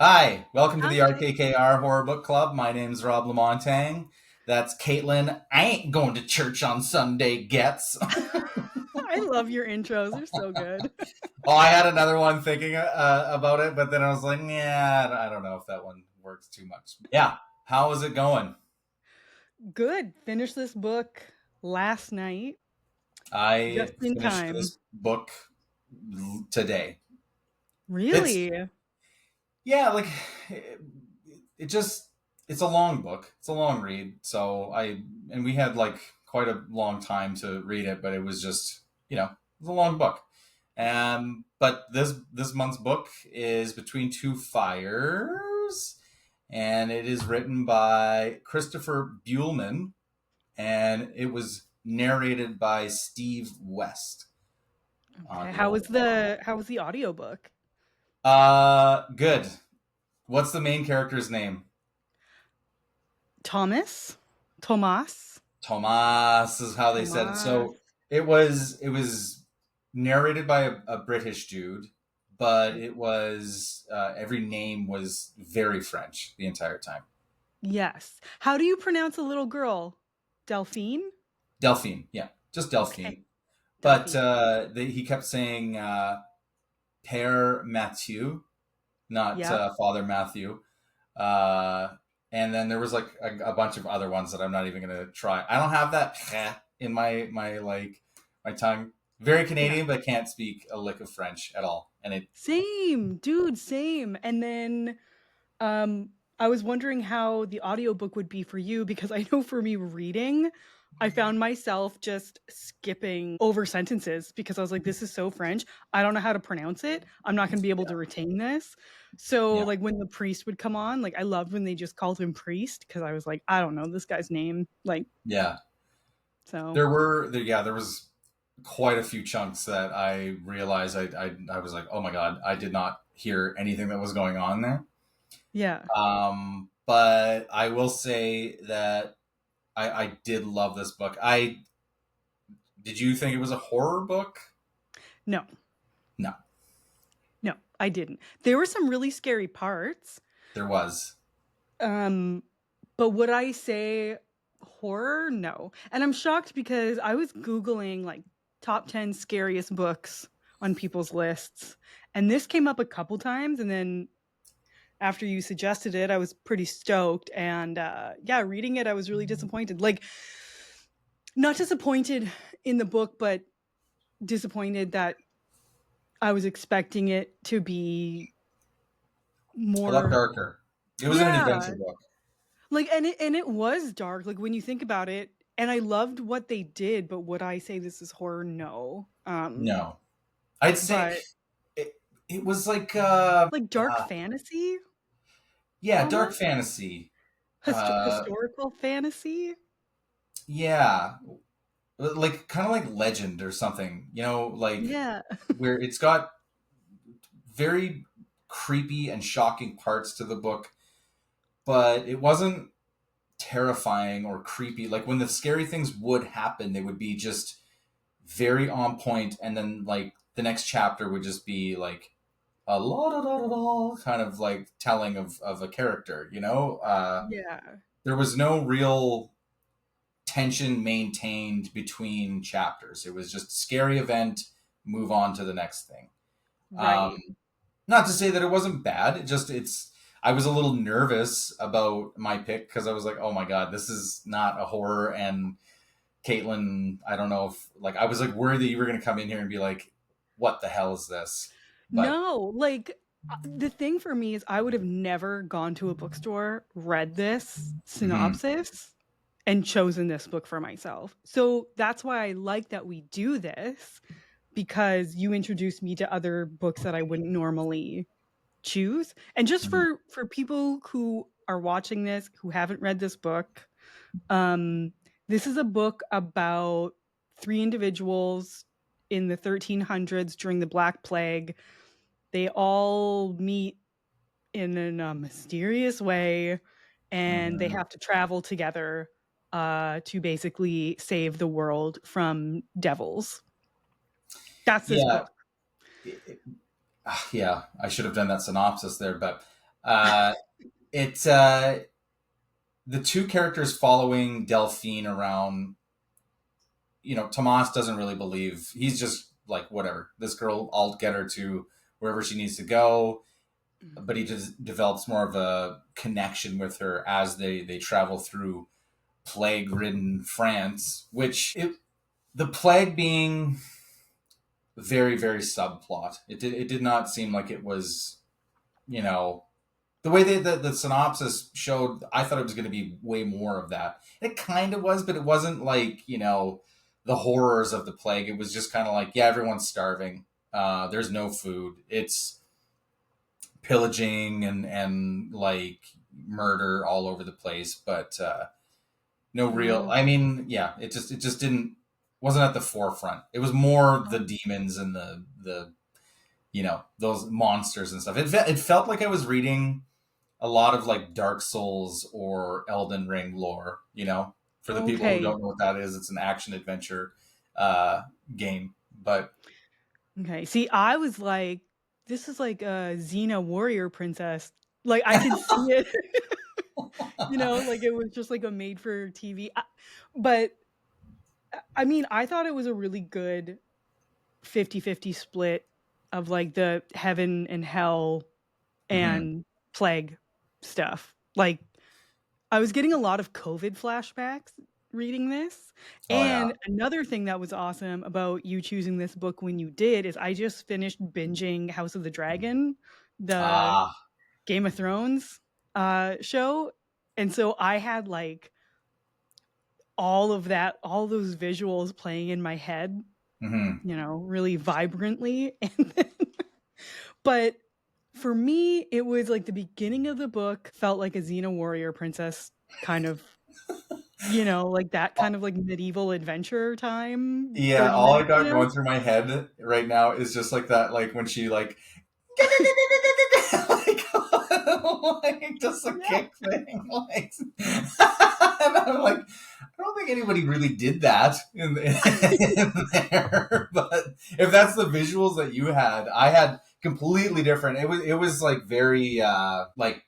Hi, welcome to the Hi. RKKR Horror Book Club. My name's Rob Lamontagne. That's Caitlin. I ain't going to church on Sunday, gets. I love your intros. They're so good. Oh, I had another one thinking about it, but then I was like, yeah, I don't know if that one works too much. Yeah, how is it going? Good. Finished this book last night, just I in finished time. this book today. It's Really? yeah, like it, it just it's a long book. It's a long read. And we had like quite a long time to read it, but it was just it's a long book. But this month's book is Between Two Fires, and it is written by Christopher Buehlman, and it was narrated by Steve West. Okay. The author. How was the audiobook? Good. What's the main character's name? Thomas? Tomas? Tomas is how they said it. So Tomas. it was narrated by a British dude, but it was every name was very French the entire time. Yes. How do you pronounce a little girl? Delphine? Delphine, yeah, just Okay. Delphine. But Delphine. he kept saying Père Mathieu, not Yep. Father Matthew. Uh, and then there was like a bunch of other ones that I'm not even gonna try. I don't have that in my tongue. Very Yeah. Canadian, but can't speak a lick of French at all. And it Same, dude, same. And then Um, I was wondering how the audiobook would be for you because I know for me reading, I found myself just skipping over sentences because I was like, this is so French. I don't know how to pronounce it. I'm not going to be able yeah to retain this. So, yeah like, when the priest would come on, like, I loved when they just called him priest because I was like, I don't know this guy's name. Like, yeah. so, There was quite a few chunks that I realized I was like, oh my god, I did not hear anything that was going on there. yeah. But I will say that I did love this book. I Did you think it was a horror book? No, No, no, I didn't. There were some really scary parts. there was. Um, but would I say horror? No. And I'm shocked because I was Googling like top 10 scariest books on people's lists. And this came up a couple times. And then after you suggested it, I was pretty stoked. And yeah, reading it, I was really disappointed. Like, not disappointed in the book, but disappointed that I was expecting it to be A lot more. darker. It was an adventure Yeah. book. Like, and it was dark, like, when you think about it, and I loved what they did, but would I say this is horror? No. No, I'd say But, it was like like, dark fantasy yeah, dark almost? fantasy. Uh, Historical fantasy? yeah, like kind of like Legend or something. Like Yeah. where it's got very creepy and shocking parts to the book, but it wasn't terrifying or creepy. Like when the scary things would happen, they would be just very on point, and then like the next chapter would just be like a la da da da da kind of like telling of a character. Yeah. There was no real tension maintained between chapters. It was just scary event, move on to the next thing. Um, Right. Not to say that it wasn't bad. It's. I was a little nervous about my pick because I was like, oh my god, this is not a horror. And Caitlin, I don't know if like I was like worried that you were going to come in here and be like, what the hell is this? But No, like, the thing for me is I would have never gone to a bookstore, read this mhm, synopsis, and chosen this book for myself. So that's why I like that we do this because you introduced me to other books that I wouldn't normally choose. And just mhm. for people who are watching this who haven't read this book, um this is a book about three individuals in the 1300s during the Black Plague. They all meet in a mysterious way and they Mhm. have to travel together to basically save the world from devils. That's this Yeah, book. it, it, yeah. I should have done that synopsis there, but Uh, it the two characters following Delphine around. Tomas doesn't really believe. He's just like, whatever. This girl, I'll get her to wherever she needs to go. But he just develops more of a connection with her as they travel through plague-ridden France, the plague being very, very subplot. It did not seem like it was, you know, the way the synopsis showed. I thought it was going to be way more of that. It kind of was, but it wasn't like, the horrors of the plague. It was just kind of like, yeah, everyone's starving. There's no food. It's pillaging and like murder all over the place, but no real. Oh, I mean, yeah, it just didn't wasn't at the forefront. It was more the demons and the those monsters and stuff. It felt like I was reading a lot of like Dark Souls or Elden Ring lore. For the people who okay. don't know what that is, it's an action adventure uh, game. But Okay. See, I was like, this is like a Xena warrior princess. Like I could see it, like it was just like a made for TV. But I mean, I thought it was a really good 50-50 split of like the heaven and hell mhm. and plague stuff. Like I was getting a lot of COVID flashbacks reading this. Oh yeah, And another thing that was awesome about you choosing this book when you did is I just finished binging House of the Dragon, the ah, Game of Thrones show. And so I had like all of that, all those visuals playing in my head, hmm, really vibrantly. But for me, it was like the beginning of the book felt like a Xena warrior princess kind of, like that kind of like medieval adventure time, yeah. 30 All I minutes, got going through my head right now is just like that, like when she like like, like just a Yeah. kick thing, like, and I'm like, I don't think anybody really did that in there. But if that's the visuals that you had, I had completely different. It was like very like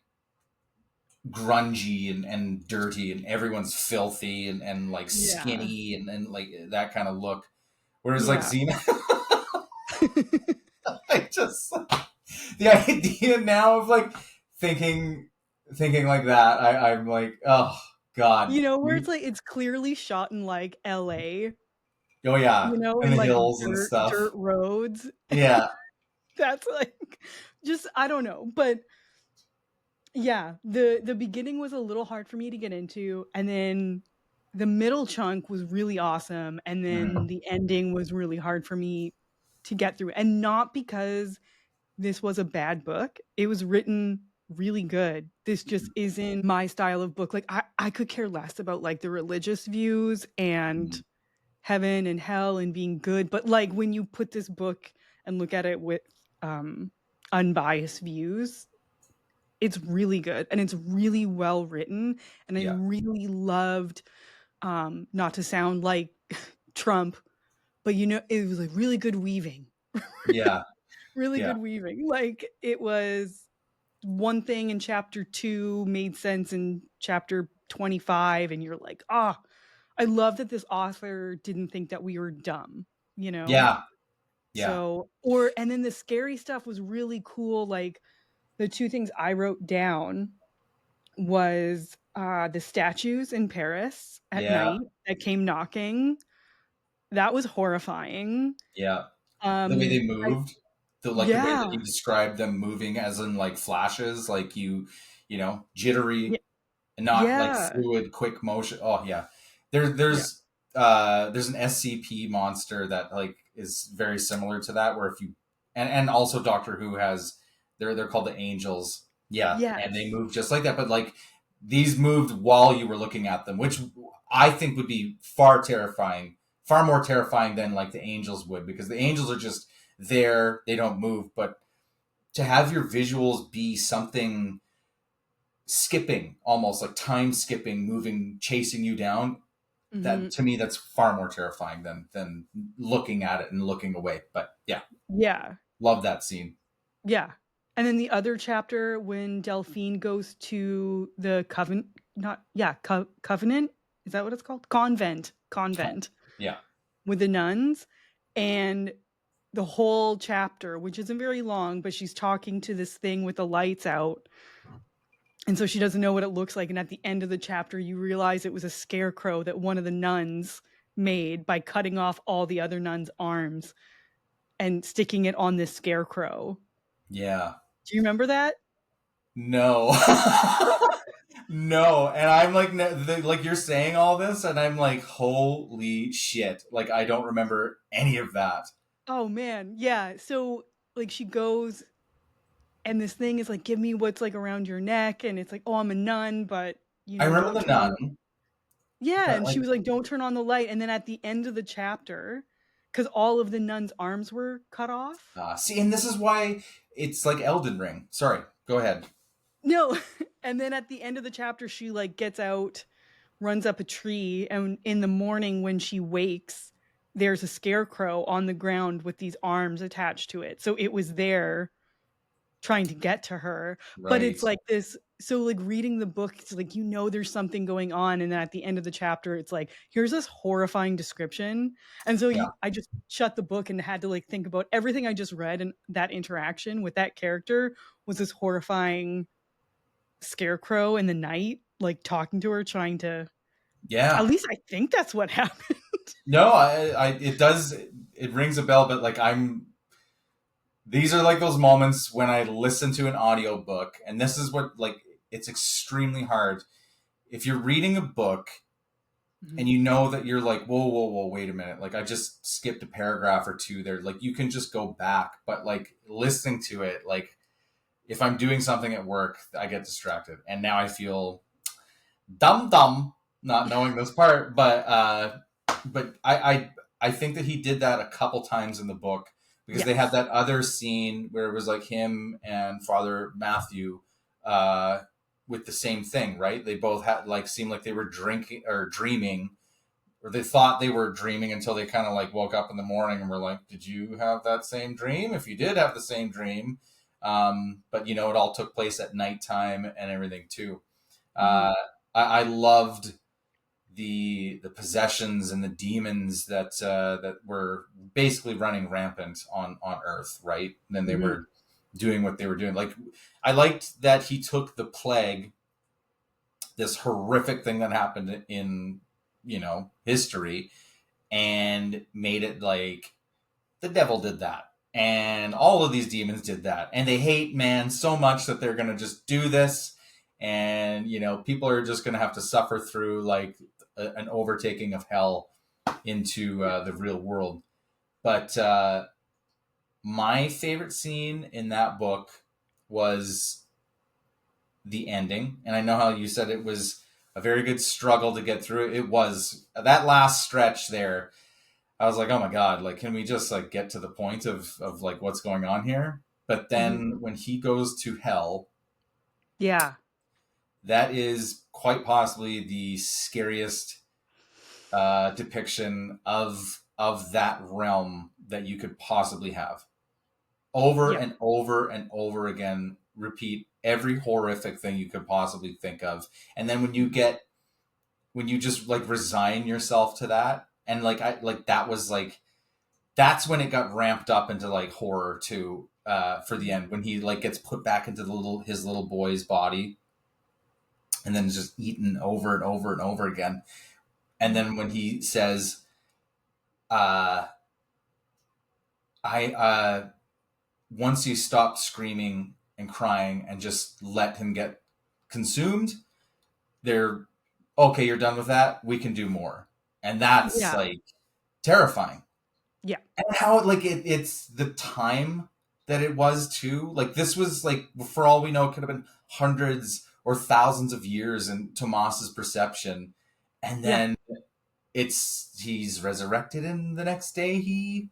grungy and dirty, and everyone's filthy and like Yeah. skinny and like that kind of look. Whereas like Yeah. Xena, I just the idea now of like thinking thinking like that, I'm like, oh God. Where it's like it's clearly shot in like LA, Oh yeah, in and the like hills and dirt stuff. roads. Yeah, That's like just I don't know. But yeah, the beginning was a little hard for me to get into, and then the middle chunk was really awesome, and then mhm, the ending was really hard for me to get through. And not because this was a bad book. It was written really good. This just isn't my style of book. Like I could care less about like the religious views and mhm. heaven and hell and being good, but like when you put this book and look at it with um unbiased views, it's really good and it's really well written, and I Yeah, really loved, not to sound like Trump, but it was like really good weaving. yeah, Really yeah, good weaving. Like it was one thing in chapter 2 made sense in chapter 25, and you're like, "Ah, I love that this author didn't think that we were dumb," you know? yeah, yeah, So, and then the scary stuff was really cool. Like the two things I wrote down was the statues in Paris at yeah, night that came knocking. That was horrifying. yeah. The way Um, they I moved, the way that Yeah. he described them moving, as in like flashes, like Yeah. jittery and not like Yeah. fluid, quick motion. Oh yeah, Yeah. there's an SCP monster that like is very similar to that, where if you and also Doctor Who has they're called the Angels. Yeah, and they Yes. move just like that, but like these moved while you were looking at them, which I think would be far more terrifying than like the Angels would, because the Angels are just there, they don't move, but to have your visuals be something skipping, almost like time skipping, moving, chasing you down, that Mhm. to me that's far more terrifying than looking at it and looking away. But yeah, Yeah. love that scene. Yeah. And then the other chapter when Delphine goes to the covenant. Is that what it's called? Convent Yeah. with the nuns, and the whole chapter, which isn't very long, but she's talking to this thing with the lights out. And so she doesn't know what it looks like. And at the end of the chapter, you realize it was a scarecrow that one of the nuns made by cutting off all the other nuns' arms and sticking it on this scarecrow. Yeah. Do you remember that? No. No, and I'm like, like you're saying all this, and I'm like, holy shit! Like I don't remember any of that. Oh man, yeah. So like she goes and this thing is like, give me what's like around your neck, and it's like, oh, I'm a nun, but I remember don't the turn on. nun, Yeah, but and like, she was like, don't turn on the light. And then at the end of the chapter, because all of the nuns' arms were cut off. see, and this is why it's like Elden Ring. Sorry, go ahead. No, and then at the end of the chapter, she like gets out, runs up a tree, and in the morning when she wakes, there's a scarecrow on the ground with these arms attached to it. So it was there trying to get to her, but Right. it's like this. So like reading the book, it's like there's something going on, and then at the end of the chapter it's like here's this horrifying description. And so Yeah. I just shut the book and had to like think about everything I just read, and that interaction with that character was this horrifying scarecrow in the night, like talking to her, trying to, at Yeah. least I think that's what happened. No, it does. It rings a bell, but like these are like those moments when I listen to an audiobook, and this is what like it's extremely hard if you're reading a book and Mhm. you know that you're like, whoa, whoa, whoa, wait a minute. Like I just skipped a paragraph or two there. Like you can just go back, but like listening to it, like if I'm doing something at work, I get distracted, and now I feel dumb not knowing this part. But I think that he did that a couple times in the book because they had Yes. that other scene where it was like him and Father Matthew uh, with the same thing, right? They both had like seemed like they were drinking or dreaming, or they thought they were dreaming until they kind of like woke up in the morning and were like, "Did you have that same dream? If you did have the same dream." But it all took place at nighttime and everything too. Hmm. Uh, I loved the possessions and the demons that were basically running rampant on Earth, right? And then they Hmm. were doing what they were doing. Like I liked that he took the plague, this horrific thing that happened in history, and made it like the devil did that. And all of these demons did that. And they hate man so much that they're going to just do this. And, people are just going to have to suffer through like an overtaking of hell into the real world. But my favorite scene in that book was the ending. And I know how you said it was a very good struggle to get through. It was that last stretch there. I was like, oh my God, like, can we just like get to the point of like what's going on here? But Hmm. then when he goes to hell, Yeah. that is quite possibly the scariest depiction of that realm that you could possibly have. Over Yeah. and over and over again, repeat every horrific thing you could possibly think of. And then Hmm. when you just like resign yourself to that, and like I like that was like that's when it got ramped up into like horror too, for the end when he like gets put back into his little boy's body and then just eaten over and over and over again. And Hmm. then when he says, uh, I once you stop screaming and crying and just let him get consumed, they're okay, you're done with that, we can do more. And that's Yeah. like terrifying. Yeah. And how it's the time that it was too. Like this was like, for all we know, it could have been hundreds or thousands of years in Tomas's perception. And Yeah. then he's resurrected, and the next day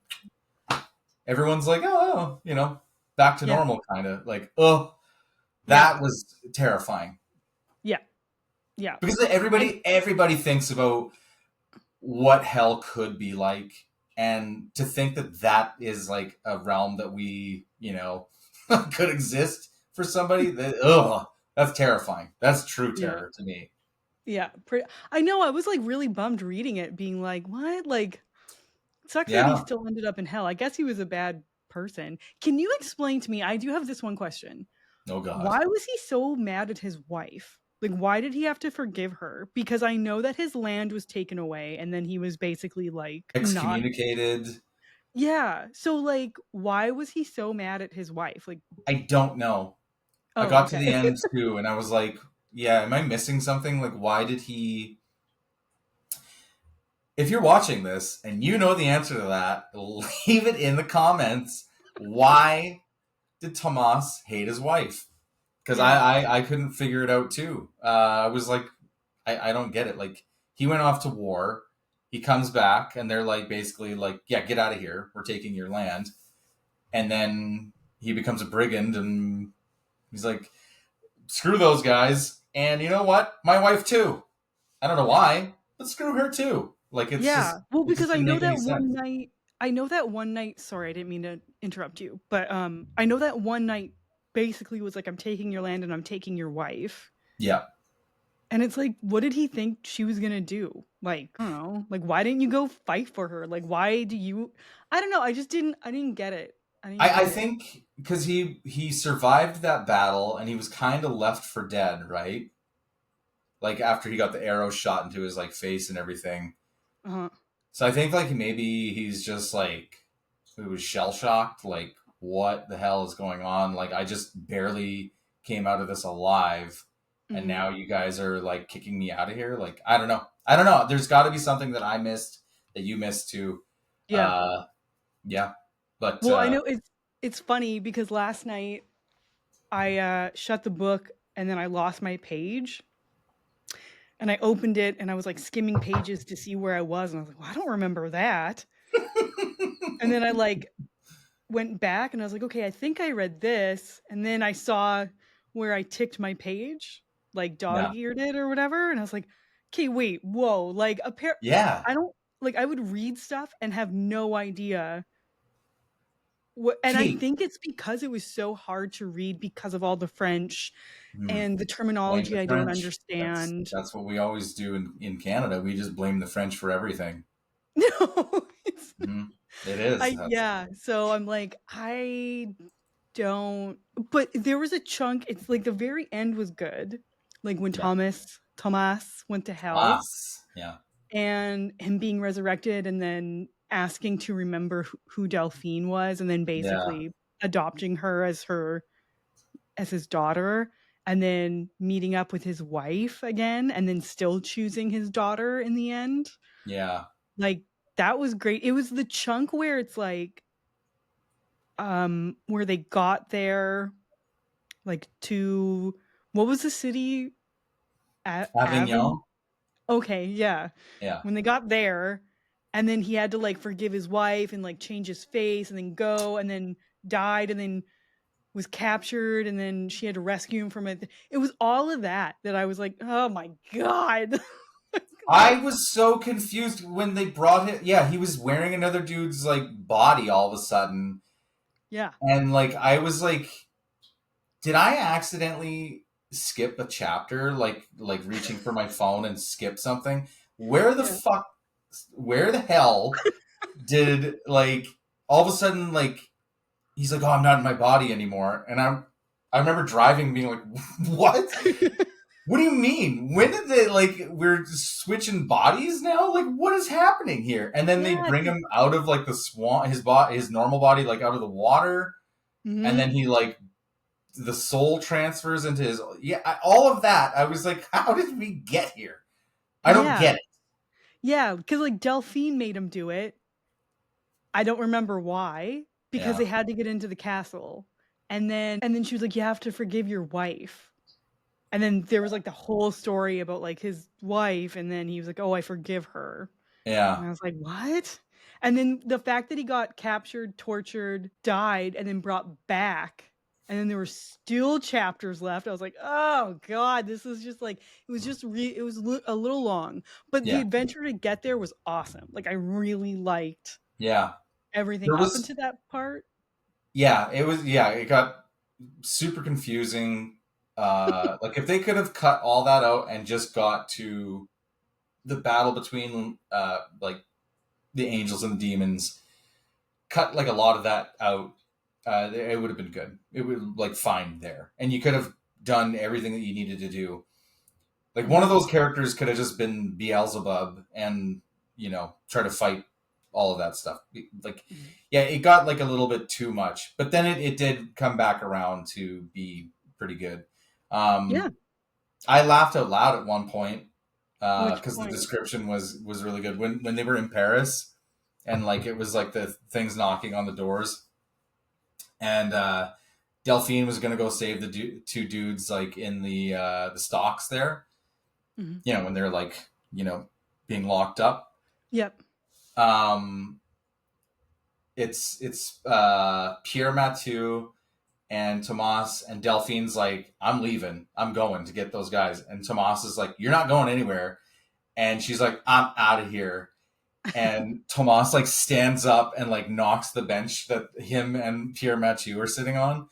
everyone's like, oh, back to Yeah. normal, kind of like, oh, Yeah. that was terrifying Yeah. Yeah. because And everybody thinks about what hell could be like, and to think that that is like a realm that we could exist for somebody. That, ugh, that's terrifying. That's true Yeah. terror to me. Yeah. I know. I was like really bummed reading it, being like, what? Like, it sucks that he Yeah. still ended up in hell. I guess he was a bad person. Can you explain to me? I do have this one question. Oh God. Why was he so mad at his wife? Like, why did he have to forgive her? Because I know that his land was taken away and then he was basically like not. Excommunicated. Yeah. So, like, why was he so mad at his wife? Like, I don't know. I oh, got to okay. the end too, and I was like, yeah, am I missing something? Like, why did he? If you're watching this and you know the answer to that, leave it in the comments. Why did Tomas hate his wife? Because Yeah. I couldn't figure it out too. I was like, I don't get it. Like, he went off to war. He comes back, and they're like, basically, like, yeah, get out of here. We're taking your land. And then he becomes a brigand, and he's like, screw those guys. And you know what? My wife too. I don't know why, but screw her too. Like, Yeah. Well, it just because I didn't know make any that one sense. night, sorry, I didn't mean to interrupt you, but I know that one night basically was like, I'm taking your land and I'm taking your wife. Yeah. And it's like, what did he think she was gonna do? Like, I don't know. Like, why didn't you go fight for her? Like, why do you? I don't know. I didn't get it. I didn't I get it. think because he survived that battle and he was kind of left for dead, right? Like after he got the arrow shot into his like face and everything. Uh-huh. So I think like maybe he's just like he was shell shocked. Like what the hell is going on? Like I just barely came out of this alive, and Hmm. now you guys are like kicking me out of here. Like I don't know. I don't know. There's got to be something that I missed that you missed too. Yeah. Uh, yeah, but Well, I know it's funny because last night I shut the book and then I lost my page and I opened it and I was like skimming pages to see where I was and I was like, well, I don't remember that. And then I like went back and I was like, okay, I think I read this. And then I saw where I ticked my page, like yeah, dog eared it or whatever. And I was like, okay, wait, whoa. Like yeah. I don't like I would read stuff and have no idea what, and I Key. think it's because it was so hard to read because of all the French Hmm. and the Blame terminology the I don't French. understand. That's what we always do in Canada. We just blame the French for everything. No, Hmm. It is. That's yeah. So I'm like, I don't. But there was a chunk. It's like the very end was good, like when yeah. Thomas went to hell Tomas. Yeah. and him being resurrected, and then asking to remember who Delphine was, and then Yeah. basically adopting her as his daughter, and then meeting up with his wife again, and then still choosing his daughter in the end. Yeah. Like, that was great. It was the chunk where it's like, where they got there, like, to what was the city? Avon? Avignon. Okay, yeah. Yeah. When they got there, and then he had to, like, forgive his wife and, like, change his face and then go and then died and then was captured and then she had to rescue him from it. It was all of that that I was like, "Oh my god." I Like, was so confused when they brought him. Yeah, he was wearing another dude's like body all of a sudden, yeah. and like I was like, did I accidentally skip a chapter? Like reaching for my phone and skip something? Where the Yeah. fuck? Where the hell did like all of a sudden like he's like, oh, I'm not in my body anymore, and I remember driving, being like, what? What do you mean? When did they like we're switching bodies now? Like what is happening here? And then they Yeah, bring 'cause him out of like the swamp, his normal body, like out of the water, and then mhm. he like the soul transfers into his all of that. I was like, how did we get here? I don't Yeah. get it. Yeah, because like, Delphine made him do it. I don't remember why, because Yeah, they had to get into the castle, and then she was like, "You have to forgive your wife." And then there was, like, the whole story about, like, his wife, and then he was like, "Oh, I forgive her." yeah, And I was like, "What?" And then the fact that he got captured, tortured, died, and then brought back, and then there were still chapters left, I was like, "Oh god, this is just, like," it was just it was a little long, but the yeah, adventure to get there was awesome. Like, I really liked yeah. everything There up was into that part. yeah, it was yeah. It got super confusing. Like if they could have cut all that out and just got to the battle between like the angels and the demons, cut like a lot of that out, it would have been good. It would like fine there, and you could have done everything that you needed to do. Like one of Mhm. those characters could have just been Beelzebub and try to fight all of that stuff. Like, Mhm. yeah, it got like a little bit too much, but then it did come back around to be pretty good. Yeah. I laughed out loud at one point Which because the point? description was really good when they were in Paris and like it was like the things knocking on the doors and Delphine was gonna go save the two dudes like in the stocks there. Mhm. When they're like being locked up. Yep. Um, it's Pierre Mathieu and Tomas and Delphine's like, I'm leaving. I'm going to get those guys. And Tomas is like, you're not going anywhere. And she's like, I'm out of here. And Tomas like stands up and like knocks the bench that him and Pierre Mathieu are sitting on.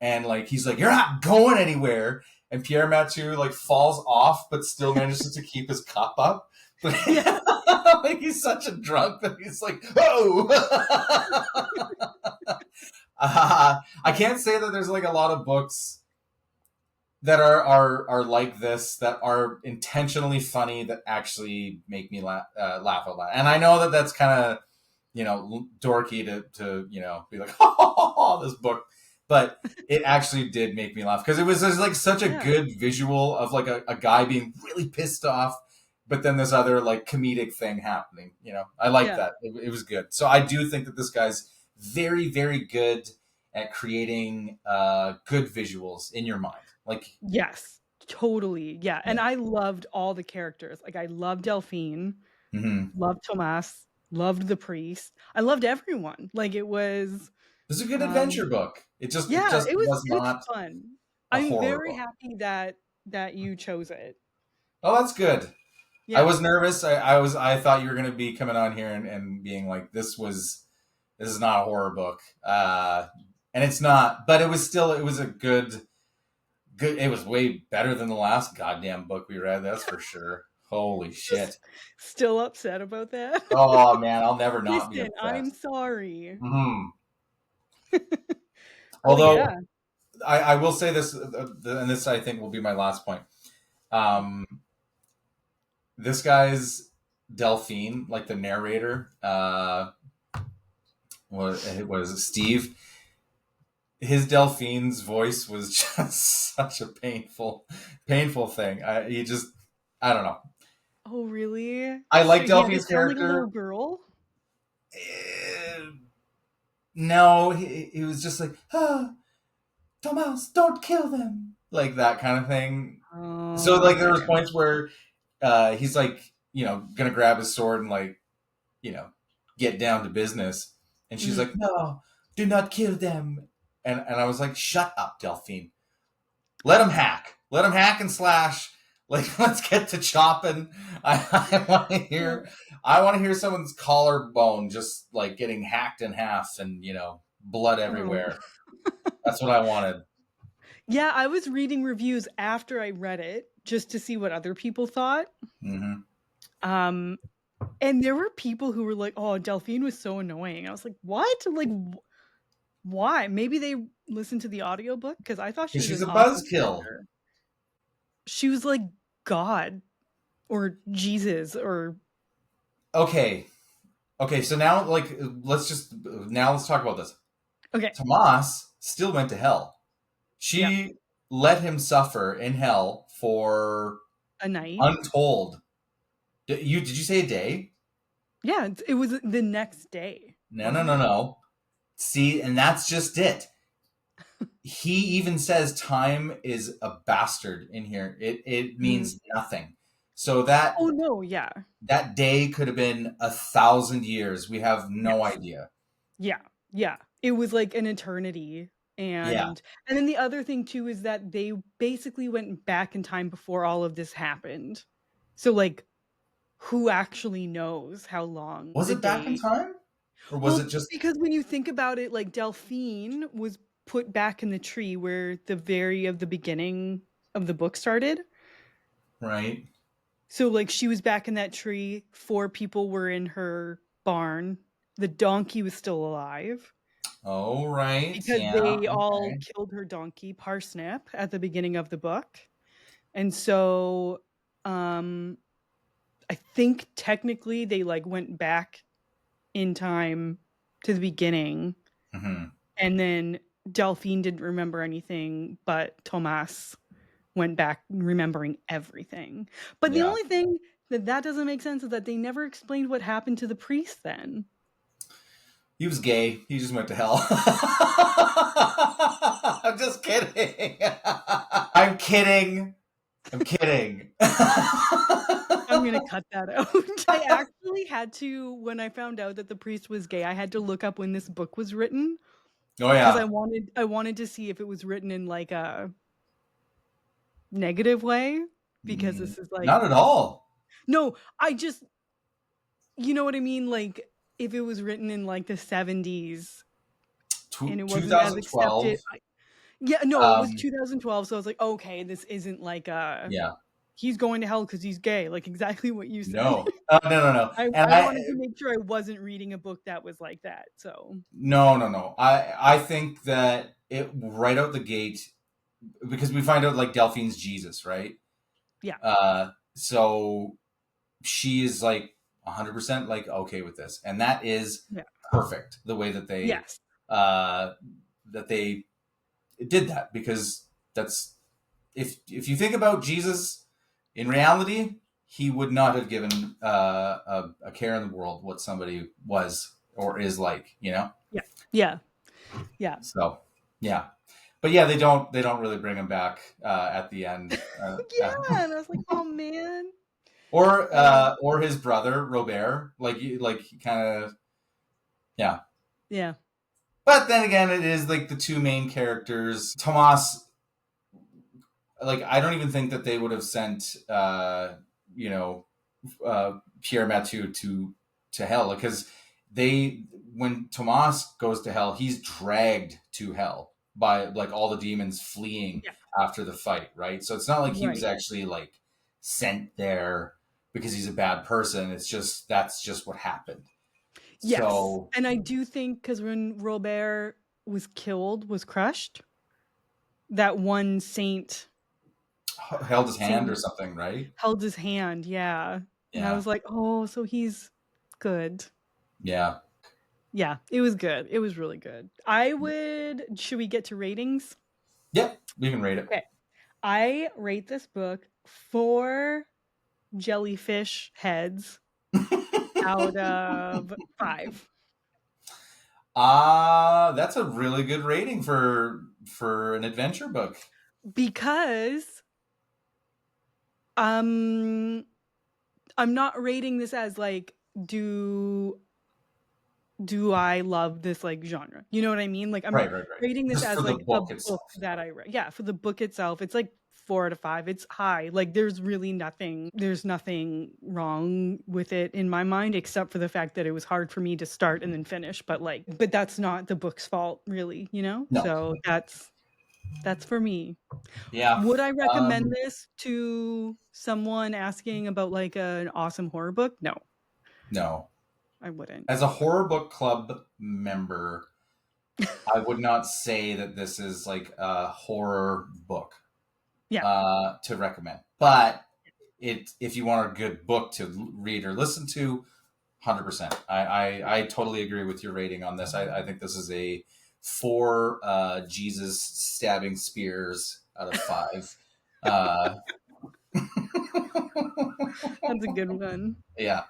And like he's like, you're not going anywhere. And Pierre Mathieu like falls off, but still manages to keep his cup up. But Yeah. like he's such a drunk that he's like, oh. I can't say that there's like a lot of books that are like this that are intentionally funny that actually make me laugh out loud. And I know that that's kind of dorky to be like this book, but it actually did make me laugh because it was just like such a Yeah. good visual of like a guy being really pissed off, but then this other like comedic thing happening. I like Yeah. that. It was good. So I do think that this guy's very very good at creating good visuals in your mind. Like, Yes. Totally. Yeah. yeah. And I loved all the characters. Like I loved Delphine, Mm-hmm. loved Tomas, loved the priest. I loved everyone. Like it was This is a good um adventure book. It yeah, just it was was it was not fun. a I'm horror very book. happy that you chose it. Oh, that's good. I Yeah. was nervous. I thought you were going to be coming on here and being like, this is not a horror book, and it's not. But it was a good. It was way better than the last goddamn book we read. That's for sure. Holy shit. Still upset about that? Oh man, I'll never not be Listen, upset. I'm sorry. Hmm. Well, Although yeah. I will say this, and this I think will be my last point. Um, this guy's Delphine, like the narrator, was Steve. His Delphine's voice was just such a painful thing. I don't know. Oh, really? I So like he had to Delphine's sound like a little character. girl? Eh, no, he was just like, Thomas, don't kill them, like that kind of thing. So Oh, like there okay. was points where he's like, gonna grab his sword and like, you know, get down to business. And she's Mhm. like, no, do not kill them. And I was like, shut up, Delphine. Let him hack. Let him hack and slash. Like, let's get to chopping. I want to Oh, hear. I want to hear someone's collarbone just like getting hacked in half, and blood oh. everywhere. That's what I wanted. Yeah, I was reading reviews after I read it just to see what other people thought. Hmm. Um, and there were people who were like, "Oh, Delphine was so annoying." I was like, "What? Like, why?" Maybe they listened to the audiobook because I thought she Because was she's an a awesome buzzkill. character. She was like God or Jesus or Okay. Okay. So now, like, let's talk about this. okay, Tomas still went to hell. yeah, She let him suffer in hell for a night. untold. Did you say a day? Yeah, it was the next day, No, no, wasn't no, it? no. See, and that's just it. He even says time is a bastard in here. It Mhm. means nothing. So that Oh no, yeah, that day could have been 1,000 years. We have no yes. idea. Yeah, yeah. It was like an eternity, Yeah. and then the other thing too is that they basically went back in time before all of this happened. So, like, who actually knows how long Was the it back in day time? Or was it well, just because when you think about it, like, Delphine was put back in the tree where the beginning of the book started. Right. So like she was back in that tree, 4 people were in her barn. The donkey was still alive Oh, right. because Yeah. they all Okay. killed her donkey, Parsnip, at the beginning of the book. And so um I think technically they like went back in time to the beginning, Hmm. and then Delphine didn't remember anything, but Thomas went back remembering everything. But the Yeah. only thing that doesn't make sense is that they never explained what happened to the priest then. He was gay. He just went to hell. I'm just kidding. I'm kidding. I'm kidding. I'm gonna cut that out. I actually had to, when I found out that the priest was gay, I had to look up when this book was written Oh because yeah. I wanted to see if it was written in like a negative way, because this is like, Not at all. no, I just, you know what I mean? Like, if it was written in like the 70s and it wasn't as 2012. accepted. Yeah, no, it was Um, 2012. So I was like, okay, this isn't like yeah. he's going to hell because he's gay. Like exactly what you said. No. No. No. No. And I wanted to make sure I wasn't reading a book that was like that. So no. No. No. I think that it right out the gate, because we find out like Delphine's Jesus, right? yeah, So she is like 100% like okay with this, and that is yeah, perfect the way that they yes, uh that they did that, because that's, if you think about Jesus in reality, he would not have given a care in the world what somebody was or is like, yeah, yeah, yeah. so yeah. But yeah, they don't really bring him back at the end, Yeah, and I was like, oh man. or his brother Robert, like kind of, yeah. Yeah, But then again, it is like the two main characters. Tomas, like I don't even think that they would have sent you know Pierre Mathieu to hell, because they when Tomas goes to hell, he's dragged to hell by like all the demons fleeing yeah, after the fight, right? So it's not like he was right. actually like sent there because he's a bad person. It's just that's just what happened. Yes, So and I do think because when Robert was crushed, that one held his hand or saint something, right? held his hand, yeah. And I Yeah, was like, "Oh, so he's good." yeah, Yeah, it was good. It was really good. Should we get to ratings? yeah. We can rate it. Okay. I rate this book 4 jellyfish heads out of 5 That's a really good rating for an adventure book. because um I'm not rating this as like do I love this like genre? You know what I mean? Like I'm Right, right, right. rating this Just for as the like a book itself. book that I read. Yeah, for the book itself, it's like 4 out of 5. It's high. Like there's nothing wrong with it in my mind except for the fact that it was hard for me to start and then finish, but that's not the book's fault really, you know? No. So that's for me. Yeah. Would I recommend Um, this to someone asking about like an awesome horror book? No, no. I wouldn't. As a horror book club member, I would not say that this is like a horror book Yeah. to recommend. But if you want a good book to read or listen to, 100%. I totally agree with your rating on this. I think this is a 4 Jesus stabbing spears out of 5. Uh, That's a good one. yeah.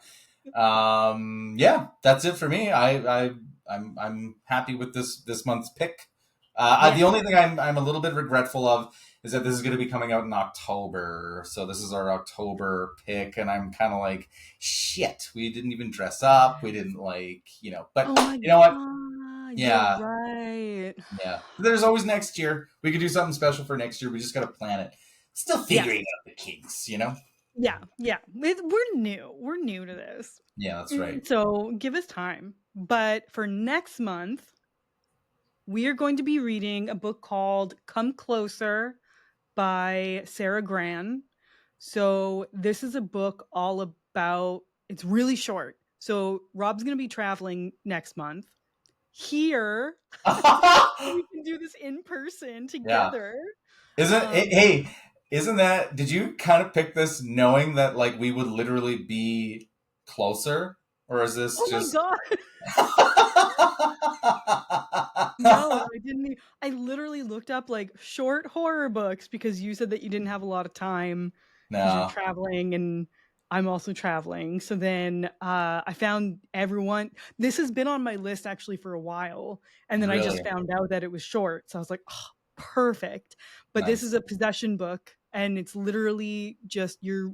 Yeah, that's it for me. I'm happy with this month's pick. Yeah. The only thing I'm a little bit regretful of is that this is going to be coming out in October. So this is our October pick, and I'm kind of like, shit, we didn't even dress up. We didn't but Oh my you know what? god, you're Yeah, right. yeah. There's always next year. We could do something special for next year. We just got to plan it. Still Yes. figuring out the kinks. Yeah, yeah. We're new. We're new to this. Yeah, that's right. So give us time. But for next month, we are going to be reading a book called Come Closer by Sarah Gran. So this is a book all about, it's really short. So Rob's going to be traveling next month here. We can do this in person Yeah. together. Isn't Um, hey, isn't that, did you kind of pick this knowing that like we would literally be closer? Or is this oh my just God. No, I didn't. I literally looked up like short horror books because you said that you didn't have a lot of time because you're No, traveling and I'm also traveling. So then I found everyone. This has been on my list actually for a while. And then I just really found out that it was short. So I was like, oh, perfect. But this is nice. a possession book and it's literally just you're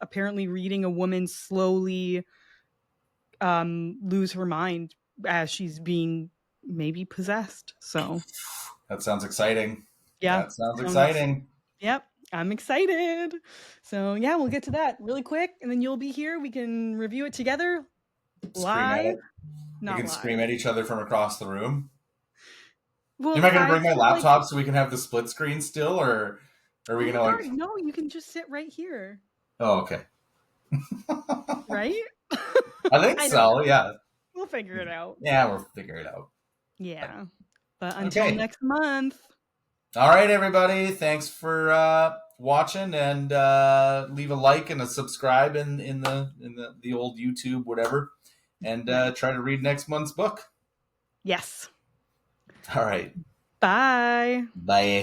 apparently reading a woman slowly lose her mind as she's being maybe possessed. So That sounds exciting. yeah, That sounds sounds exciting. yep. I'm excited. So yeah, we'll get to that really quick, and then you'll be here. We can review it together Scream at live, it. We not can scream live. at each other from across the room. Am Well, I going to I bring my feel like laptop so we can have the split screen still, or are we oh going my to god, like? no, you can just sit right here, Oh, okay. right? I think I don't so. know. Yeah. We'll figure it out. Yeah, we'll figure it out. But, Yeah, but until okay. next month. All right, everybody. Thanks for watching, and leave a like and a subscribe in the old YouTube, whatever, and Right. try to read next month's book. Yes. All right. Bye. Bye.